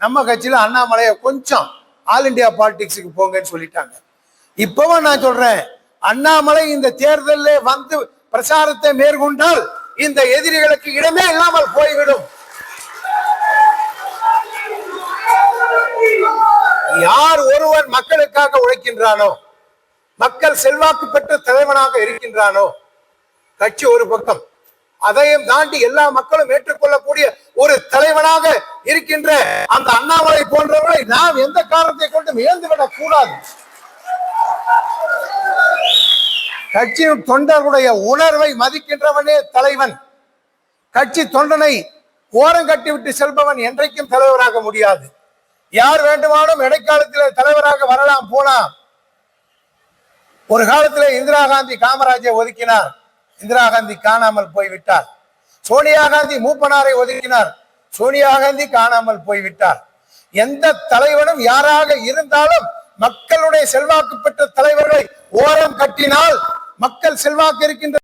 நம்ம கட்சியில அண்ணாமலையை கொஞ்சம் ஆல் இண்டியா பாலிடிக்ஸுக்கு போங்கன்னு சொல்லிட்டாங்க. இப்பவும் நான் சொல்றேன், அண்ணாமலை இந்த தேர்தலில் வந்து பிரச்சாரத்தை மேற்கொண்டால் இந்த எதிரிகளுக்கு இடமே இல்லாமல் போய்விடும். யார் ஒருவன் மக்களுக்காக உழைக்கின்றானோ, மக்கள் செல்வாக்கு பெற்ற தலைவனாக இருக்கின்றானோ, கட்சி ஒரு பக்கம், அதையும் தாண்டி எல்லா மக்களும் ஏற்றுக்கொள்ளக்கூடிய ஒரு தலைவனாக இருக்கின்ற அந்த அண்ணாமலை போன்றவர்களை நாம் எந்த காரணத்தை கொண்டும் இழந்துவிடக் கூடாது. கட்சியின் தொண்டர்களுடைய உணர்வை மதிக்கின்றவனே தலைவன். கட்சி தொண்டனை ஓரம் கட்டிவிட்டு செல்பவன் என்றைக்கும் தலைவராக முடியாது. யார் வேண்டுமானும் இடைக்காலத்தில் தலைவராக வரலாம், போலாம். ஒரு காலத்தில் இந்திரா காந்தி காமராஜை ஒதுக்கினார், இந்திரா காந்தி காணாமல் போய்விட்டார். சோனியா காந்தி மூப்பனாரை ஒதுக்கினார், சோனியா காந்தி காணாமல் போய்விட்டார். எந்த தலைவனும் யாராக இருந்தாலும் மக்களுடைய செல்வாக்கு பெற்ற தலைவர்களை ஓரம் கட்டினால் மக்கள் செல்வாக்கு இருக்கின்ற